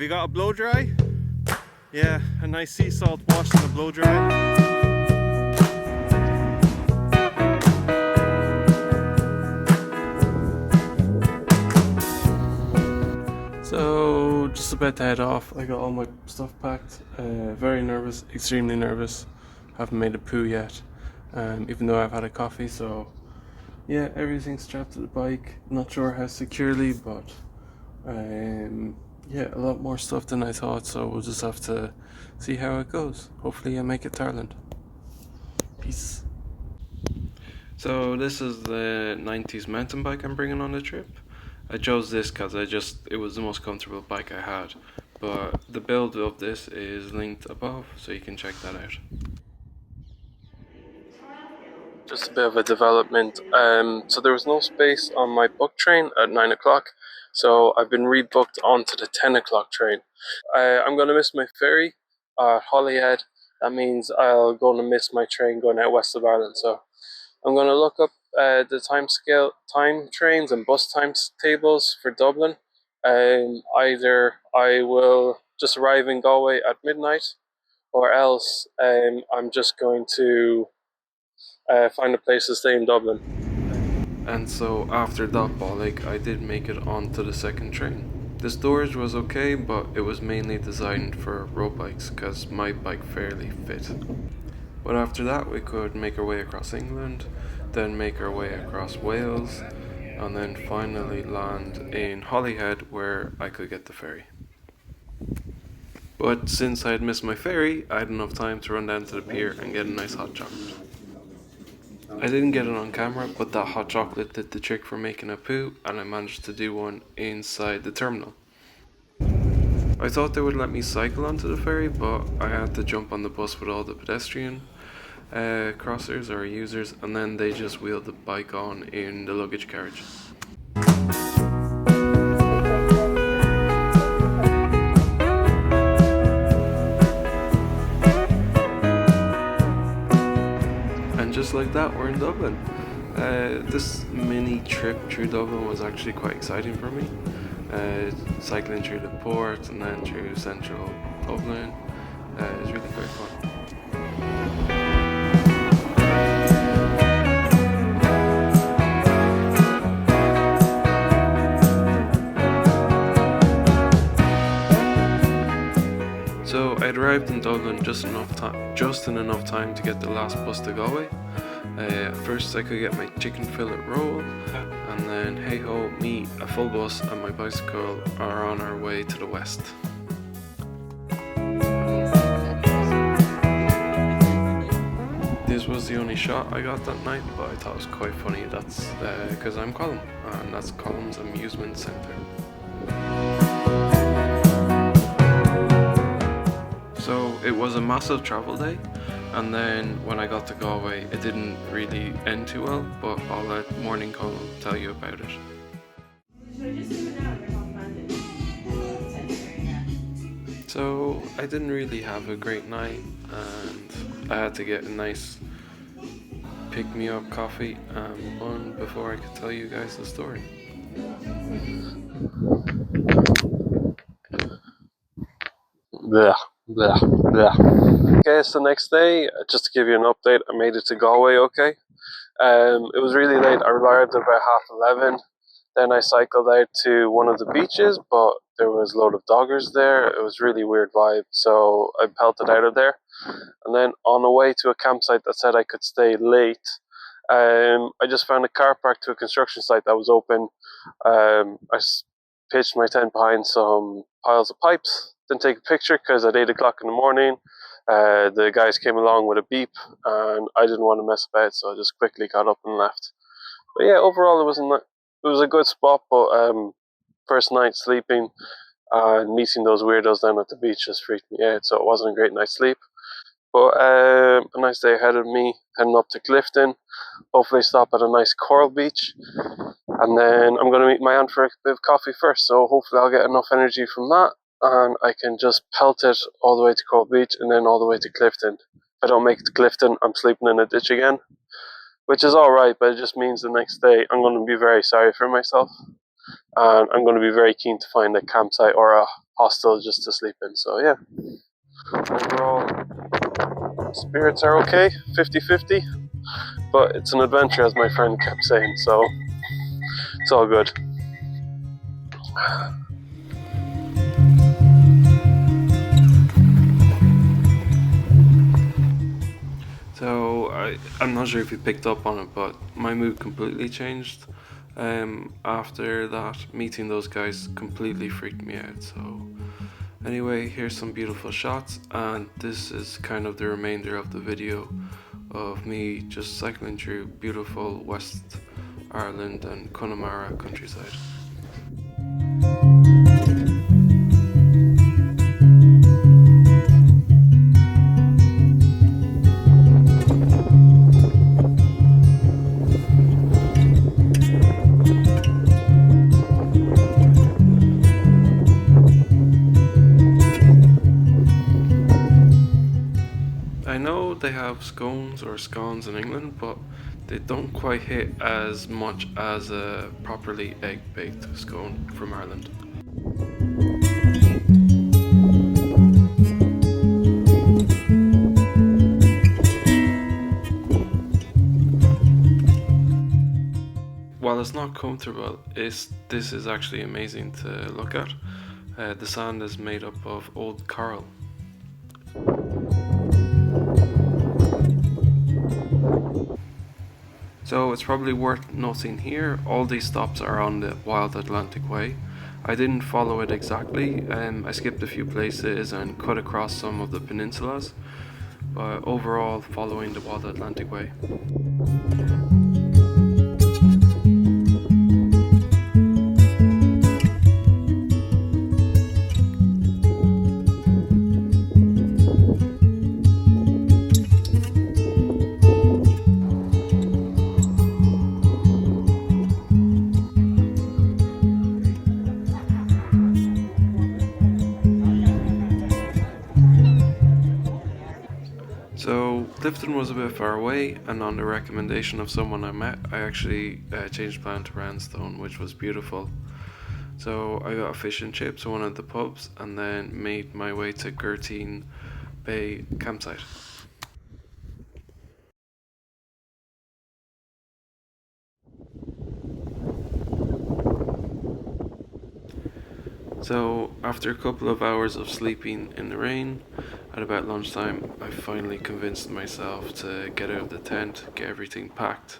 We got a blow dry. Yeah, a nice sea salt wash and a blow dry. So, just about to head off. I got all my stuff packed. Very nervous, extremely nervous. Haven't made a poo yet, even though I've had a coffee. So, yeah, everything's strapped to the bike. Not sure how securely, but yeah, a lot more stuff than I thought. So we'll just have to see how it goes. Hopefully, I make it to Ireland. Peace. So this is the 90s mountain bike I'm bringing on the trip. I chose this because it was the most comfortable bike I had. But the build of this is linked above, so you can check that out. Just a bit of a development. So there was no space on my book train at 9 o'clock, so I've been rebooked onto the 10 o'clock train. I'm going to miss my ferry at Holyhead. That means I'll go to miss my train going out west of Ireland. So I'm going to look up the time trains and bus timetables for Dublin. Either I will just arrive in Galway at midnight, or else I'm just going to find a place to stay in Dublin. And so after that bollock, I did make it onto the second train. The storage was okay, but it was mainly designed for road bikes because my bike fairly fit. But after that, we could make our way across England, then make our way across Wales, and then finally land in Holyhead where I could get the ferry. But since I had missed my ferry, I had enough time to run down to the pier and get a nice hot chocolate. I didn't get it on camera, but that hot chocolate did the trick for making a poo, and I managed to do one inside the terminal. I thought they would let me cycle onto the ferry, but I had to jump on the bus with all the pedestrian crossers or users, and then they just wheeled the bike on in the luggage carriage. And just like that, we're in Dublin. This mini trip through Dublin was actually quite exciting for me. Cycling through the port and then through central Dublin. It was really quite fun. So I'd arrived in Dublin just in enough time to get the last bus to Galway. First I could get my chicken fillet roll, and then hey ho, me, a full bus and my bicycle are on our way to the west. This was the only shot I got that night, but I thought it was quite funny. That's because I'm Colm, and that's Colm's Amusement Centre. So it was a massive travel day, and then when I got to Galway it didn't really end too well, but I'll let Morning Colm tell you about it. So I didn't really have a great night, and I had to get a nice pick-me-up coffee and bun before I could tell you guys the story. Blah, blah, blah. Okay, so the next day, just to give you an update, I made it to Galway okay. It was really late. I arrived at about 11:30. Then I cycled out to one of the beaches, but there was a load of doggers there. It was really weird vibe, so I pelted out of there. And then on the way to a campsite that said I could stay late, I just found a car park to a construction site that was open. I pitched my tent behind some piles of pipes. Didn't take a picture because at 8 o'clock in the morning, the guys came along with a beep, and I didn't want to mess about, so I just quickly got up and left. But yeah, overall it was a good spot. But first night sleeping and meeting those weirdos down at the beach just freaked me out, so it wasn't a great night's sleep. But a nice day ahead of me, heading up to Clifton. Hopefully stop at a nice coral beach, and then I'm going to meet my aunt for a bit of coffee first, so hopefully I'll get enough energy from that, and I can just pelt it all the way to Coral Beach and then all the way to Clifton. If I don't make it to Clifton, I'm sleeping in a ditch again, which is alright, but it just means the next day I'm going to be very sorry for myself, and I'm going to be very keen to find a campsite or a hostel just to sleep in. So yeah, overall spirits are okay, 50-50, but it's an adventure, as my friend kept saying, so it's all good. So I'm not sure if you picked up on it, but my mood completely changed after that. Meeting those guys completely freaked me out. So anyway, here's some beautiful shots, and this is kind of the remainder of the video of me just cycling through beautiful West Ireland and Connemara countryside. I know they have scones or scones in England, but they don't quite hit as much as a properly egg-baked scone from Ireland. While it's not comfortable, this is actually amazing to look at. The sand is made up of old coral. So it's probably worth noting here, all these stops are on the Wild Atlantic Way. I didn't follow it exactly, I skipped a few places and cut across some of the peninsulas, but overall following the Wild Atlantic Way. So Clifton was a bit far away, and on the recommendation of someone I met, I actually changed plan to Roundstone, which was beautiful. So I got a fish and chips at one of the pubs, and then made my way to Gertine Bay campsite. So after a couple of hours of sleeping in the rain, at about lunchtime, I finally convinced myself to get out of the tent, get everything packed,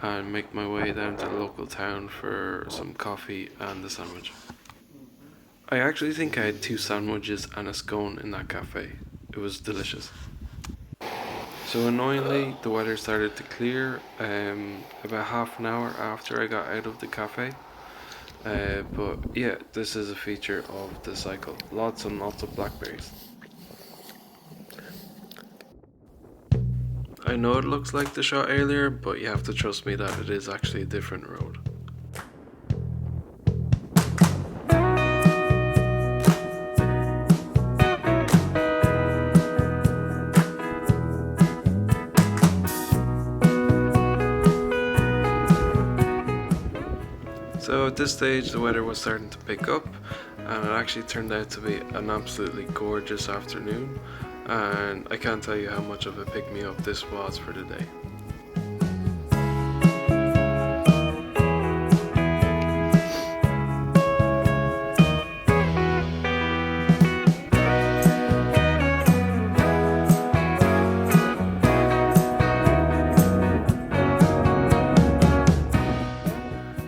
and make my way down to the local town for some coffee and a sandwich. I actually think I had 2 sandwiches and a scone in that cafe. It was delicious. So annoyingly, the weather started to clear about half an hour after I got out of the cafe. But yeah, this is a feature of the cycle. Lots and lots of blackberries. I know it looks like the shot earlier, but you have to trust me that it is actually a different road. So at this stage the weather was starting to pick up, and it actually turned out to be an absolutely gorgeous afternoon, and I can't tell you how much of a pick-me-up this was for the day.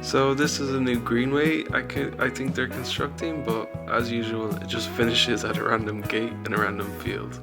So this is a new greenway I think they're constructing, but as usual it just finishes at a random gate in a random field.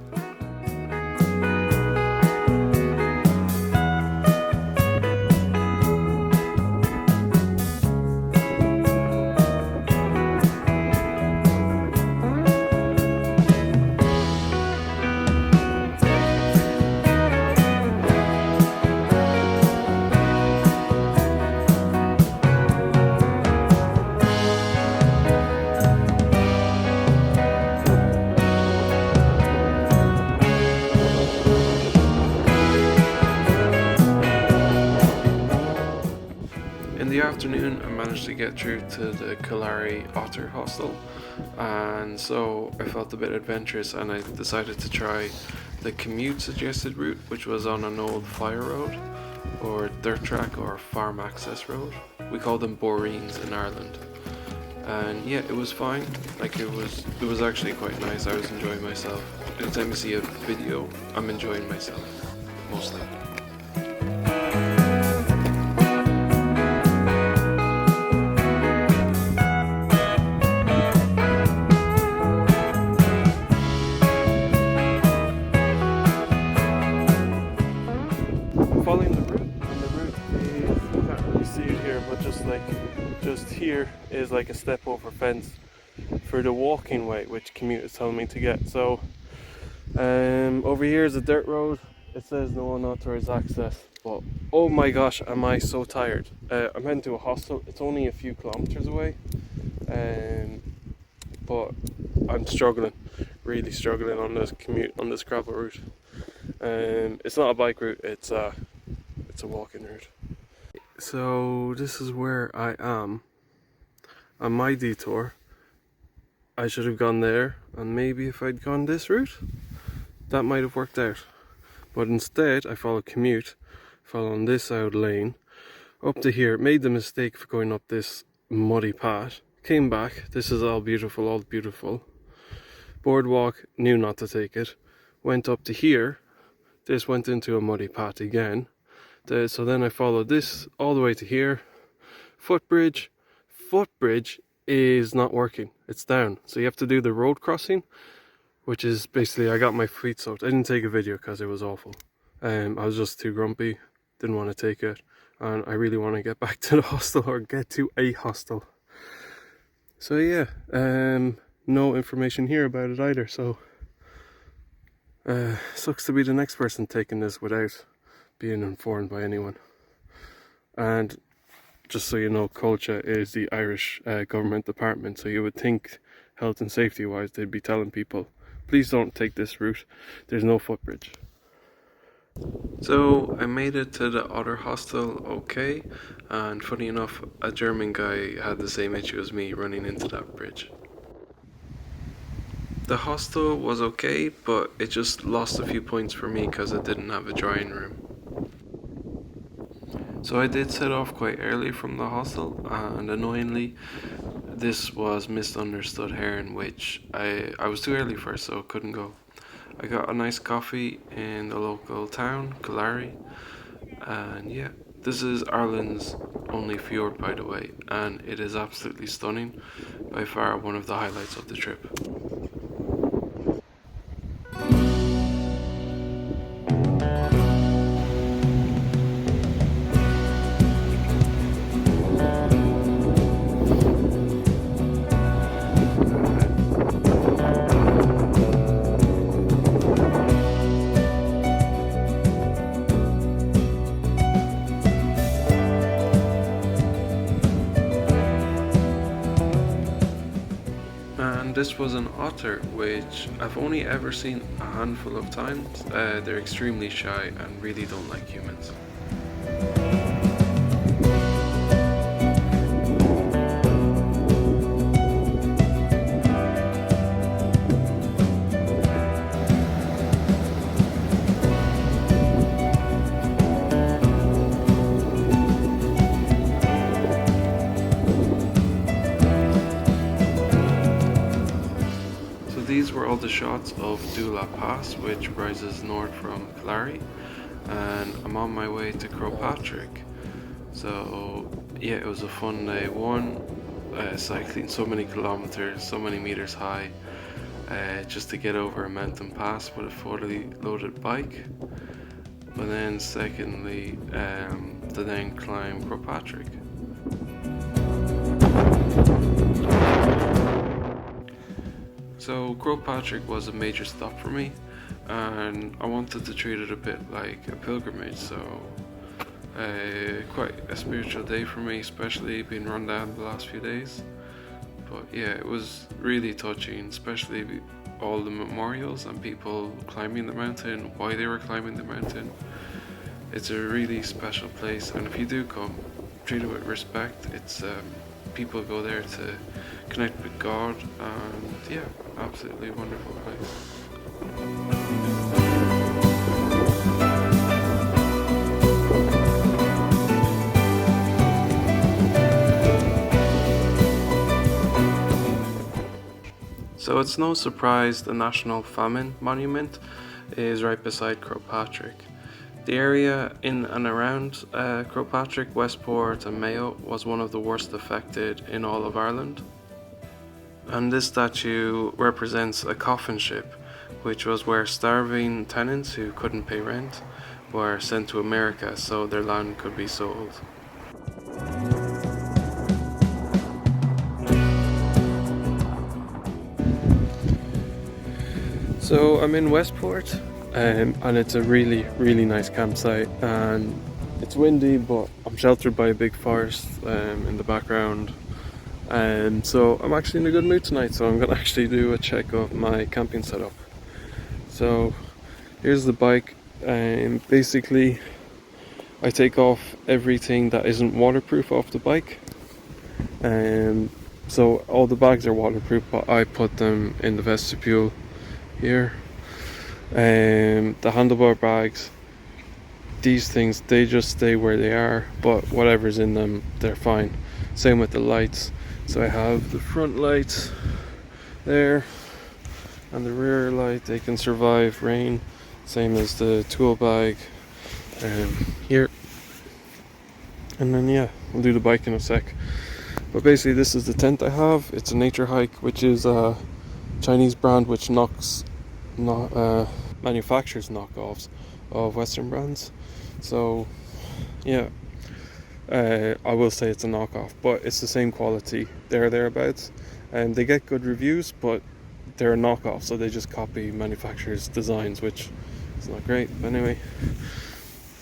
afternoon I managed to get through to the Killary Otter Hostel, and so I felt a bit adventurous and I decided to try the commute suggested route, which was on an old fire road or dirt track or farm access road. We call them boreens in Ireland. And yeah, it was fine. Like it was actually quite nice. I was enjoying myself. Anytime you see a video, I'm enjoying myself mostly. Following the route, and the route is, you can't really see it here, but just here is like a step over fence for the walking way, which commuters telling me to get. So over here is a dirt road. It says no unauthorized access, but oh my gosh, am I so tired. I'm heading to a hostel. It's only a few kilometers away, but I'm struggling, really struggling on this commute, on this gravel route. It's not a bike route, it's a walking route. So this is where I am on my detour. I should have gone there, and maybe if I'd gone this route, that might have worked out. But instead, I followed commute, following this out lane, up to here, made the mistake of going up this muddy path, came back, this is all beautiful. Boardwalk, knew not to take it, went up to here, this went into a muddy path again. So then I followed this all the way to here. Footbridge is not working, it's down. So you have to do the road crossing, which is basically, I got my feet soaked. I didn't take a video because it was awful. I was just too grumpy, didn't want to take it. And I really want to get back to the hostel, or get to a hostel. So yeah, no information here about it either. So sucks to be the next person taking this without being informed by anyone. And just so you know, Culture is the Irish government department, so you would think health and safety wise they'd be telling people, please don't take this route, there's no footbridge. So I made it to the other hostel okay, and funny enough, a German guy had the same issue as me running into that bridge. The hostel was okay, but it just lost a few points for me because it didn't have a drying room. So I did set off quite early from the hostel, and annoyingly this was misunderstood herring, which I was too early for, so couldn't go. I got a nice coffee in the local town, Killary, and yeah, this is Ireland's only fjord, by the way, and it is absolutely stunning, by far one of the highlights of the trip. This was an otter, which I've only ever seen a handful of times. They're extremely shy and really don't like humans. These were all the shots of Dóilín Pass, which rises north from Killary, and I'm on my way to Croagh Padtrick. So yeah, it was a fun day. Cycling so many kilometers, so many meters high, just to get over a mountain pass with a fully loaded bike. But then secondly, to then climb Croagh Padtrick. So Croagh Padtrick was a major stop for me, and I wanted to treat it a bit like a pilgrimage, so quite a spiritual day for me, especially being run down the last few days. But yeah, it was really touching, especially all the memorials and people climbing the mountain, why they were climbing the mountain. It's a really special place, and if you do come, treated with respect. It's people go there to connect with God, and yeah, absolutely wonderful place. So it's no surprise the National Famine Monument is right beside Croagh Padtrick. The area in and around Croagh Padtrick, Westport and Mayo was one of the worst affected in all of Ireland. And this statue represents a coffin ship, which was where starving tenants who couldn't pay rent were sent to America so their land could be sold. So I'm in Westport, and it's a really nice campsite, and it's windy, but I'm sheltered by a big forest in the background, and so I'm actually in a good mood tonight. So I'm gonna actually do a check of my camping setup. So here's the bike, and basically I take off everything that isn't waterproof off the bike, and so all the bags are waterproof, but I put them in the vestibule here. The handlebar bags, these things, they just stay where they are, but whatever's in them, they're fine. Same with the lights. So I have the front lights there and the rear light, they can survive rain, same as the tool bag here. And then yeah, we'll do the bike in a sec. But basically this is the tent I have. It's a Nature Hike, which is a Chinese brand which manufactures knockoffs of Western brands. So yeah, I will say it's a knockoff, but it's the same quality thereabouts, and they get good reviews, but they're a knockoff, so they just copy manufacturers' designs, which is not great. But anyway,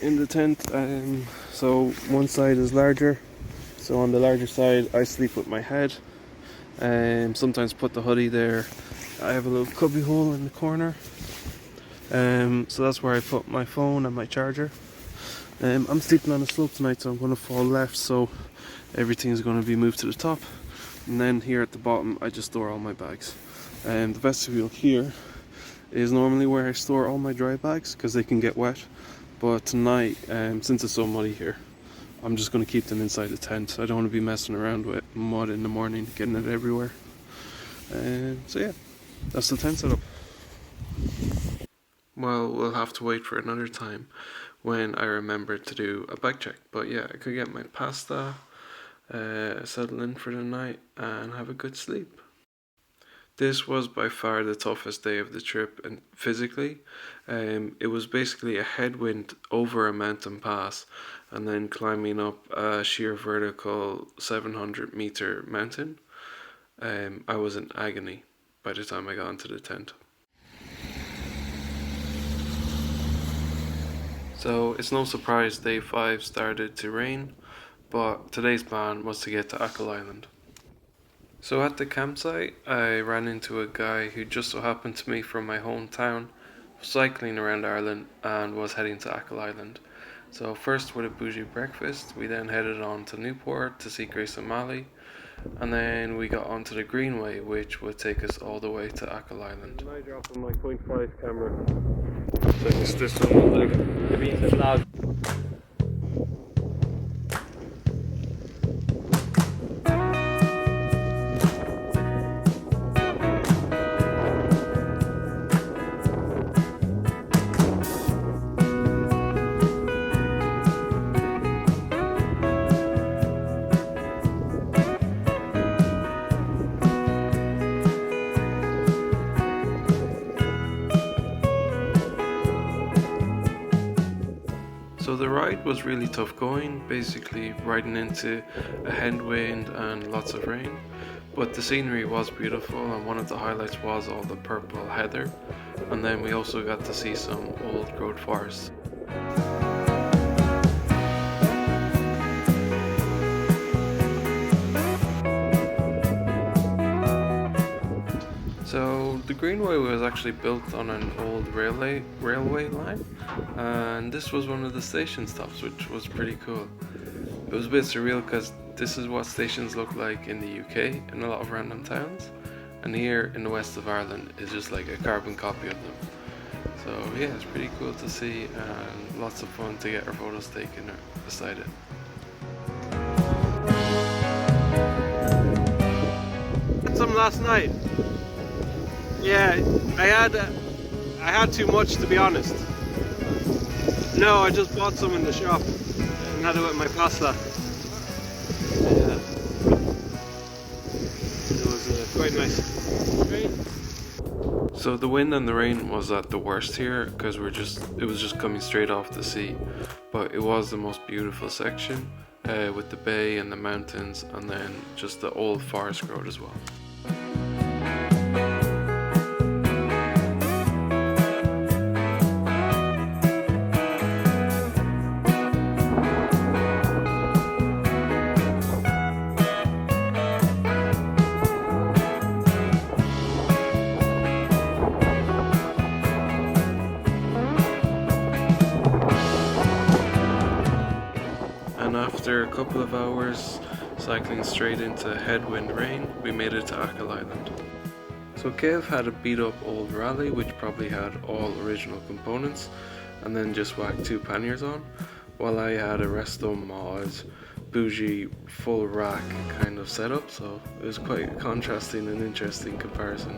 in the tent, so one side is larger, so on the larger side I sleep with my head, and sometimes put the hoodie there. I have a little cubby hole in the corner, so that's where I put my phone and my charger. I'm sleeping on a slope tonight, so I'm going to fall left, so everything is going to be moved to the top. And then here at the bottom I just store all my bags. The vestibule here is normally where I store all my dry bags because they can get wet, but tonight, since it's so muddy here, I'm just going to keep them inside the tent. I don't want to be messing around with mud in the morning, getting it everywhere. So yeah, that's the tent setup. Well, we'll have to wait for another time when I remember to do a bike check. But yeah, I could get my pasta, settle in for the night, and have a good sleep. This was by far the toughest day of the trip, and physically, it was basically a headwind over a mountain pass, and then climbing up a sheer vertical 700-meter mountain. I was in agony by the time I got into the tent. So it's no surprise day 5 started to rain, but today's plan was to get to Achill Island. So at the campsite, I ran into a guy who just so happened to me from my hometown, cycling around Ireland and was heading to Achill Island. So first with a bougie breakfast, we then headed on to Newport to see Grace O'Malley, and then we got onto the Greenway, which would take us all the way to Achill Island. I dropped my 0.5 camera. So this one will do. So the ride was really tough going, basically riding into a headwind and lots of rain, but the scenery was beautiful, and one of the highlights was all the purple heather, and then we also got to see some old growth forests. So the Greenway was actually built on an old railway line, and this was one of the station stops, which was pretty cool. It was a bit surreal because this is what stations look like in the UK in a lot of random towns, and here in the west of Ireland is just like a carbon copy of them. So yeah, it's pretty cool to see and lots of fun to get our photos taken beside it. Some last night. Yeah, I had too much, to be honest. No, I just bought some in the shop and had it with my pasta. Yeah. It was quite nice. So the wind and the rain was at the worst here because it was just coming straight off the sea, but it was the most beautiful section with the bay and the mountains, and then just the old forest road as well. And after a couple of hours cycling straight into headwind rain, we made it to Achill Island. So Kev had a beat up old rally which probably had all original components and then just whacked 2 panniers on, while I had a resto mod, bougie, full rack kind of setup, so it was quite a contrasting and interesting comparison.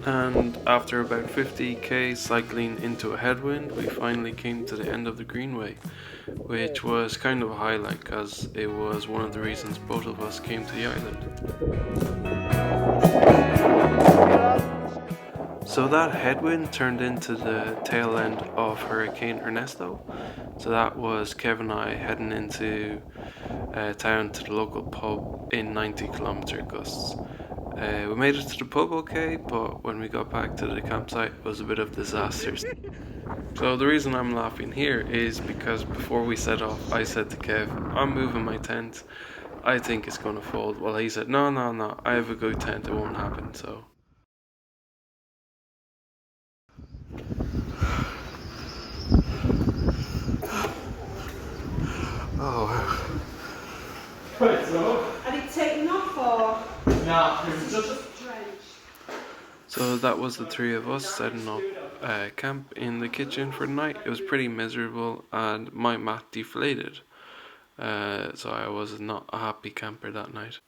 And after about 50k cycling into a headwind, we finally came to the end of the Greenway, which was kind of a highlight because it was one of the reasons both of us came to the island. So that headwind turned into the tail end of Hurricane Ernesto. So that was Kev and I heading into town to the local pub in 90km gusts. We made it to the pub okay, but when we got back to the campsite it was a bit of disaster. So the reason I'm laughing here is because before we set off I said to Kev, I'm moving my tent, I think it's going to fold. Well, he said, no, I have a good tent, it won't happen. So oh. Right, so? Had it taken off or? Nah, it was just So that was the 3 of us setting up camp in the kitchen for the night. It was pretty miserable and my mat deflated. So I was not a happy camper that night.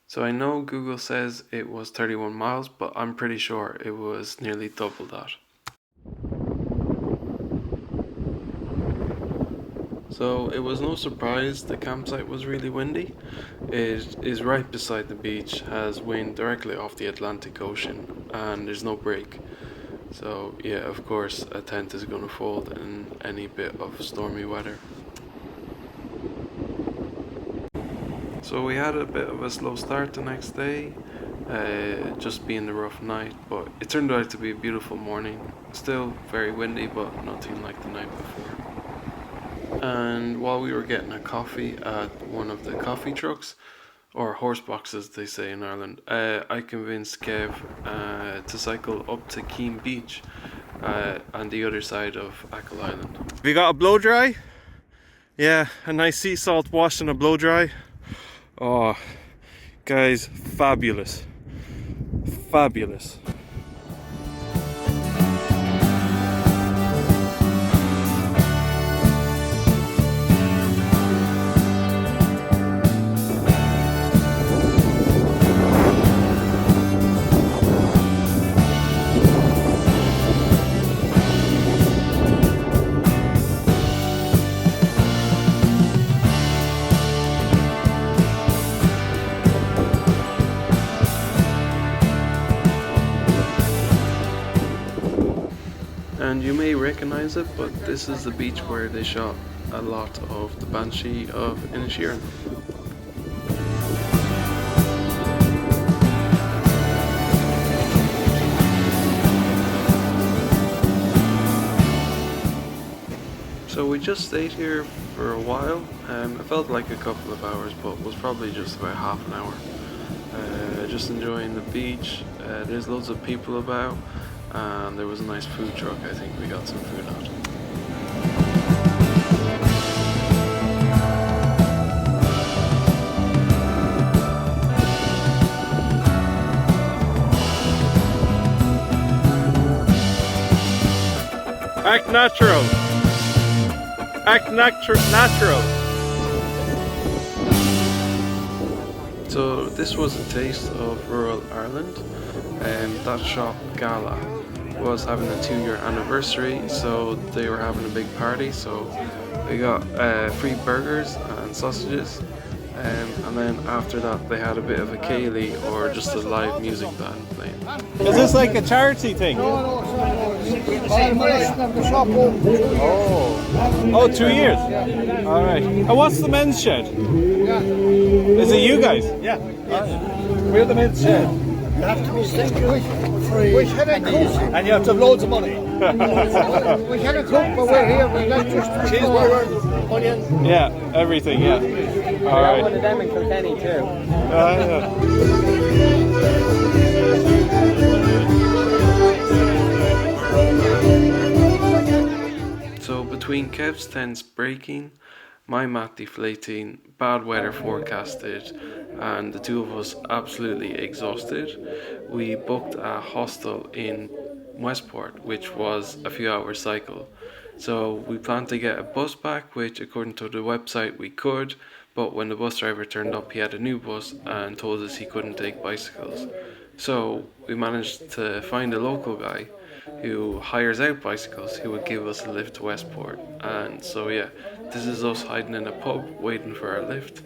So I know Google says it was 31 miles, but I'm pretty sure it was nearly double that. So it was no surprise the campsite was really windy. It is right beside the beach, has wind directly off the Atlantic Ocean, and there's no break. So yeah, of course a tent is going to fold in any bit of stormy weather. So we had a bit of a slow start the next day, just being the rough night, but it turned out to be a beautiful morning. Still very windy, but nothing like the night before. And while we were getting a coffee at one of the coffee trucks, or horse boxes they say in Ireland, I convinced Kev to cycle up to Keem Beach on the other side of Achill Island. We got a blow dry? Yeah, a nice sea salt wash and a blow dry. Oh, guys, fabulous. Fabulous. And you may recognize it, but this is the beach where they shot a lot of the Banshee of Inisherin. So we just stayed here for a while. It felt like a couple of hours, but was probably just about half an hour. just enjoying the beach. There's loads of people about, and there was a nice food truck. I think we got some food out. Act natural. Act natural. So this was a taste of rural Ireland. That shop Gala was having a 2-year anniversary, so they were having a big party. So we got free burgers and sausages, and then after that they had a bit of a Killary, or just a live music band playing. Is this like a charity thing? No, the shop opened. Oh, 2 years? All right. And what's the men's shed? Is it you guys? Yeah. We're the men's shed. You have to be single, free, and you have to have loads of money. We cannot cook, but we're here. We like just cheeseburger, onions. Yeah, everything, yeah. All right. One of them in Kilkenny too. So between Kev's tents breaking, my mat deflating, bad weather forecasted, and the two of us absolutely exhausted, we booked a hostel in Westport, which was a few hours cycle. So we planned to get a bus back, which according to the website we could, but when the bus driver turned up, he had a new bus and told us he couldn't take bicycles. So we managed to find a local guy who hires out bicycles who would give us a lift to Westport. And so yeah, this is us hiding in a pub waiting for our lift.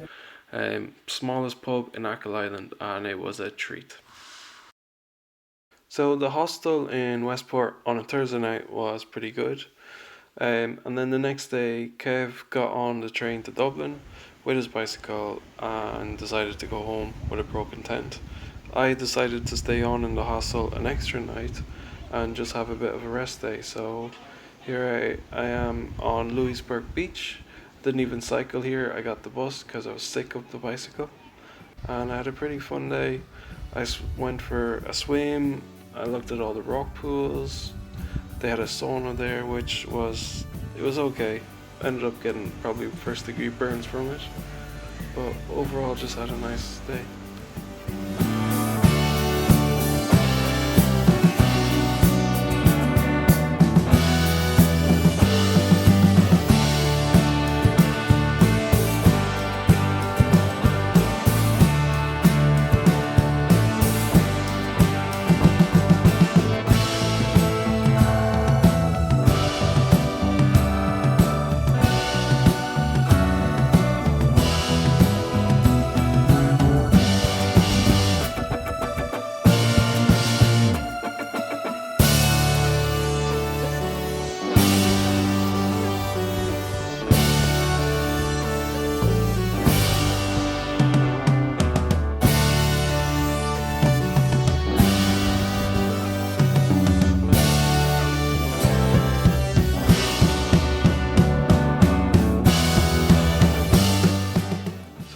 Smallest pub in Achill Island, and it was a treat. So the hostel in Westport on a Thursday night was pretty good. And then the next day Kev got on the train to Dublin with his bicycle and decided to go home with a broken tent. I decided to stay on in the hostel an extra night and just have a bit of a rest day. So here I am on Lousiburgh Beach. Didn't even cycle here, I got the bus because I was sick of the bicycle. And I had a pretty fun day. I went for a swim, I looked at all the rock pools. They had a sauna there, which was okay. Ended up getting probably 1st-degree burns from it. But overall just had a nice day.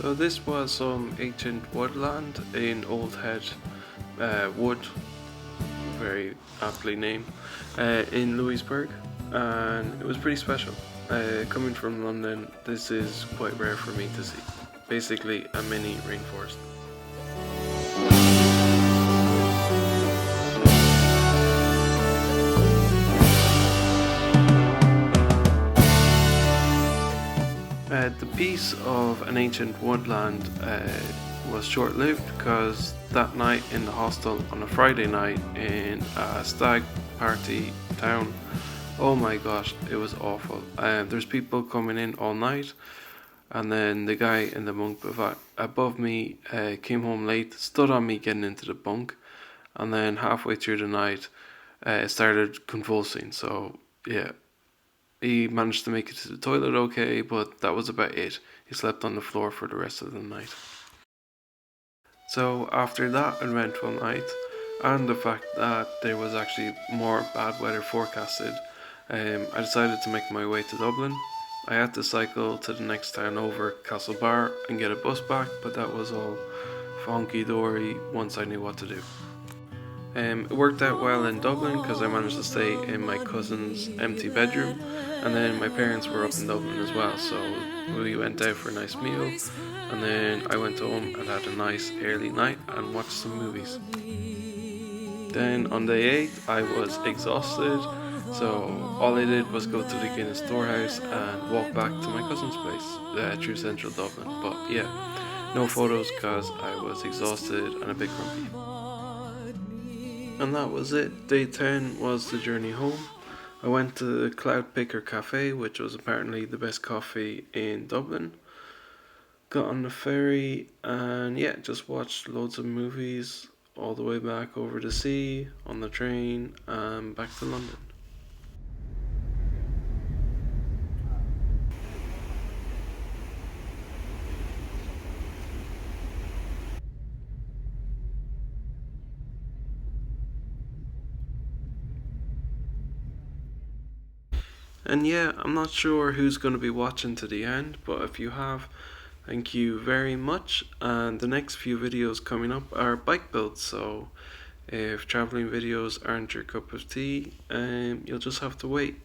So this was some ancient woodland in Old Head Wood, very aptly named, in Louisburgh, and it was pretty special. Coming from London, this is quite rare for me to see. Basically a mini rainforest. The piece of an ancient woodland was short-lived because that night in the hostel on a Friday night in a stag party town, oh my gosh, it was awful. There's people coming in all night, and then the guy in the bunk above me came home late, stood on me getting into the bunk, and then halfway through the night started convulsing. So yeah, he managed to make it to the toilet okay, but that was about it. He slept on the floor for the rest of the night. So after that eventful night, and the fact that there was actually more bad weather forecasted, I decided to make my way to Dublin. I had to cycle to the next town over, Castlebar, and get a bus back, but that was all honky-dory once I knew what to do. It worked out well in Dublin because I managed to stay in my cousin's empty bedroom, and then my parents were up in Dublin as well, so we went out for a nice meal, and then I went home and had a nice early night and watched some movies. Then on day 8 I was exhausted, so all I did was go to the Guinness storehouse and walk back to my cousin's place through central Dublin. But yeah, no photos because I was exhausted and a bit grumpy. And that was it. Day 10 was the journey home. I went to the Cloud Picker Cafe, which was apparently the best coffee in Dublin. Got on the ferry and yeah, just watched loads of movies all the way back over the sea, on the train, and back to London. And yeah, I'm not sure who's going to be watching to the end, but if you have, thank you very much. And the next few videos coming up are bike builds, so if traveling videos aren't your cup of tea, you'll just have to wait.